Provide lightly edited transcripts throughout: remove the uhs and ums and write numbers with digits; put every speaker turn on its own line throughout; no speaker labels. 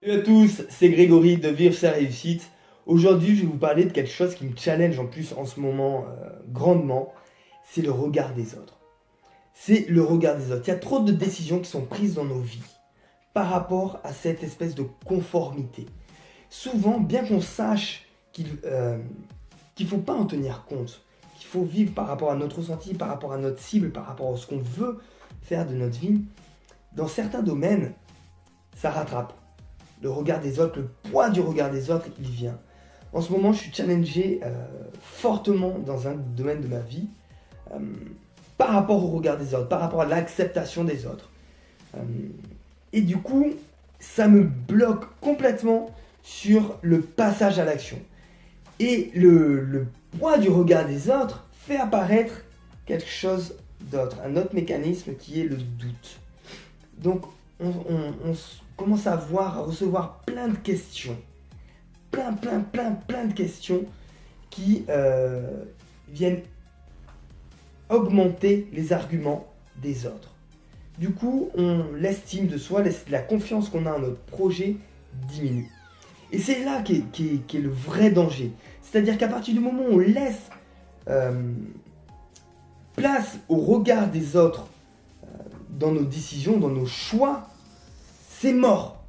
Salut à tous, c'est Grégory de Vivre sa réussite. Aujourd'hui, je vais vous parler de quelque chose qui me challenge en plus en ce moment grandement. C'est le regard des autres. C'est le regard des autres. Il y a trop de décisions qui sont prises dans nos vies par rapport à cette espèce de conformité. Souvent, bien qu'on sache qu'il ne faut pas en tenir compte, qu'il faut vivre par rapport à notre ressenti, par rapport à notre cible, par rapport à ce qu'on veut faire de notre vie, dans certains domaines, ça rattrape. Le regard des autres, le poids du regard des autres, il vient. En ce moment, je suis challengé fortement dans un domaine de ma vie euh, par rapport au regard des autres, par rapport à l'acceptation des autres. Euh, et du coup, ça me bloque complètement sur le passage à l'action. Et le poids du regard des autres fait apparaître quelque chose d'autre, un autre mécanisme qui est le doute. Donc, on commence à recevoir plein de questions. Plein de questions qui viennent augmenter les arguments des autres. Du coup, l'estime de soi, la confiance qu'on a en notre projet diminue. Et c'est là qu'est le vrai danger. C'est-à-dire qu'à partir du moment où on laisse place au regard des autres dans nos décisions, dans nos choix, c'est mort.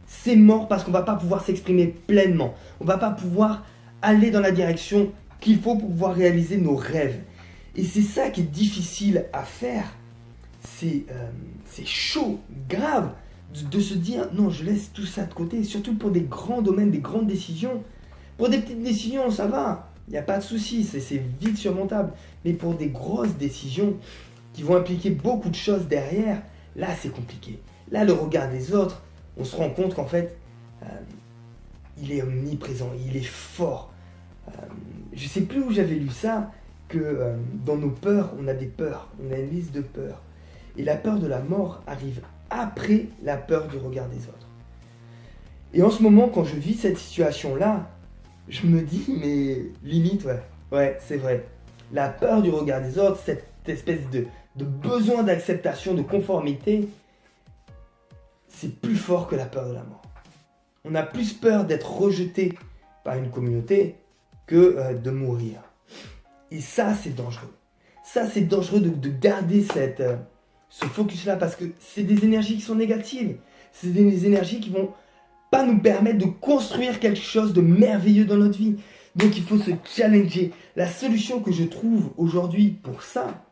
C'est mort parce qu'on ne va pas pouvoir s'exprimer pleinement. On ne va pas pouvoir aller dans la direction qu'il faut pour pouvoir réaliser nos rêves. Et c'est ça qui est difficile à faire. C'est chaud, grave, de se dire non, je laisse tout ça de côté. Surtout pour des grands domaines, des grandes décisions. Pour des petites décisions, ça va. Il n'y a pas de souci, c'est vite surmontable. Mais pour des grosses décisions qui vont impliquer beaucoup de choses derrière, là c'est compliqué. Là, le regard des autres, on se rend compte qu'en fait, il est omniprésent, il est fort. Je ne sais plus où j'avais lu ça, que dans nos peurs, on a des peurs, on a une liste de peurs. Et la peur de la mort arrive après la peur du regard des autres. Et en ce moment, quand je vis cette situation-là, je me dis, mais limite, ouais, c'est vrai. La peur du regard des autres, cette espèce de besoin d'acceptation, de conformité, c'est plus fort que la peur de la mort. On a plus peur d'être rejeté par une communauté que de mourir. Et ça, c'est dangereux. Ça, c'est dangereux de garder ce focus-là parce que c'est des énergies qui sont négatives. C'est des énergies qui vont pas nous permettre de construire quelque chose de merveilleux dans notre vie. Donc, il faut se challenger. La solution que je trouve aujourd'hui pour ça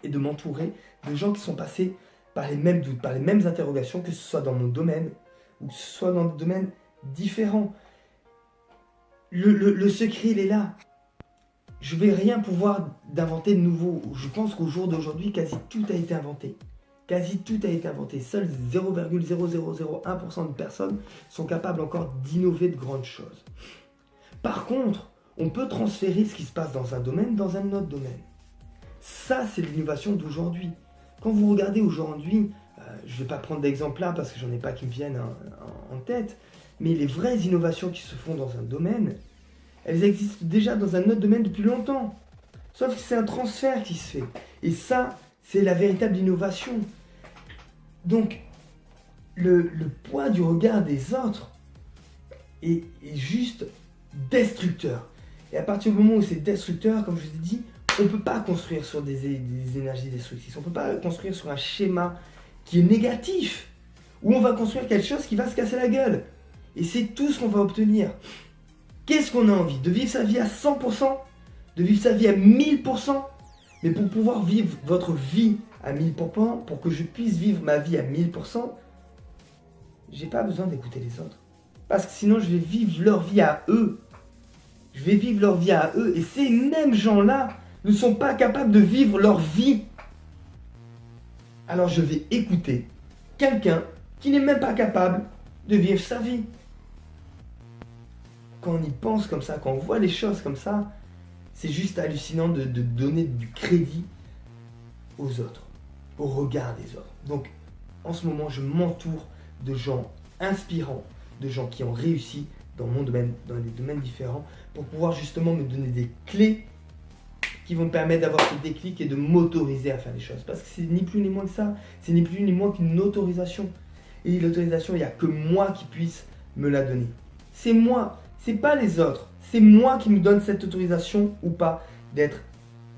est de m'entourer de gens qui sont passés par les mêmes doutes, par les mêmes interrogations, que ce soit dans mon domaine ou que ce soit dans des domaines différents. Le secret, il est là. Je ne vais rien pouvoir d'inventer de nouveau. Je pense qu'au jour d'aujourd'hui, quasi tout a été inventé. Quasi tout a été inventé. Seuls 0,0001% de personnes sont capables encore d'innover de grandes choses. Par contre, on peut transférer ce qui se passe dans un domaine dans un autre domaine. Ça, c'est l'innovation d'aujourd'hui. Quand vous regardez aujourd'hui, je ne vais pas prendre d'exemple là parce que j'en ai pas qui me viennent en tête, mais les vraies innovations qui se font dans un domaine, elles existent déjà dans un autre domaine depuis longtemps. Sauf que c'est un transfert qui se fait. Et ça, c'est la véritable innovation. Donc, le poids du regard des autres est juste destructeur. Et à partir du moment où c'est destructeur, comme je vous ai dit, on ne peut pas construire sur des énergies destructrices. On ne peut pas construire sur un schéma qui est négatif, où on va construire quelque chose qui va se casser la gueule. Et c'est tout ce qu'on va obtenir. Qu'est-ce qu'on a envie? De vivre sa vie à 100%? De vivre sa vie à 1000%? Mais pour pouvoir vivre votre vie à 1000%, pour que je puisse vivre ma vie à 1000%, j'ai pas besoin d'écouter les autres. Parce que sinon, je vais vivre leur vie à eux. Je vais vivre leur vie à eux. Et ces mêmes gens-là ne sont pas capables de vivre leur vie. Alors je vais écouter quelqu'un qui n'est même pas capable de vivre sa vie. Quand on y pense comme ça, quand on voit les choses comme ça, c'est juste hallucinant de donner du crédit aux autres, au regard des autres. Donc en ce moment, je m'entoure de gens inspirants, de gens qui ont réussi dans mon domaine, dans des domaines différents, pour pouvoir justement me donner des clés qui vont me permettre d'avoir ce déclic et de m'autoriser à faire les choses. Parce que c'est ni plus ni moins que ça, c'est ni plus ni moins qu'une autorisation. Et l'autorisation, il n'y a que moi qui puisse me la donner. C'est moi, c'est pas les autres. C'est moi qui me donne cette autorisation ou pas d'être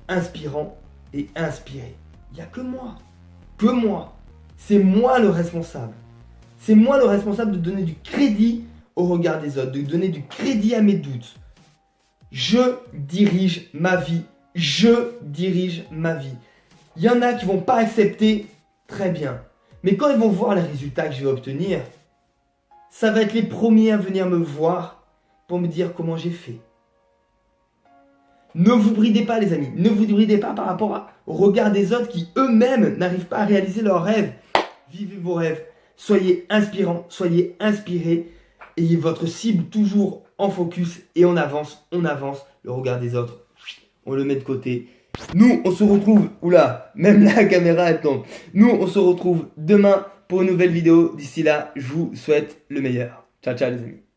inspirant et inspiré. Il n'y a que moi. Que moi. C'est moi le responsable. C'est moi le responsable de donner du crédit au regard des autres, de donner du crédit à mes doutes. Je dirige ma vie. Je dirige ma vie. Il y en a qui vont pas accepter, très bien. Mais quand ils vont voir les résultats que je vais obtenir, ça va être les premiers à venir me voir pour me dire comment j'ai fait. Ne vous bridez pas les amis, ne vous bridez pas par rapport au regard des autres qui eux-mêmes n'arrivent pas à réaliser leurs rêves. Vivez vos rêves, soyez inspirants, soyez inspirés, ayez votre cible toujours en focus et on avance, le regard des autres, on le met de côté. Nous, on se retrouve, oula, même la caméra elle tombe. Nous, on se retrouve demain pour une nouvelle vidéo. D'ici là, je vous souhaite le meilleur. Ciao, ciao les amis.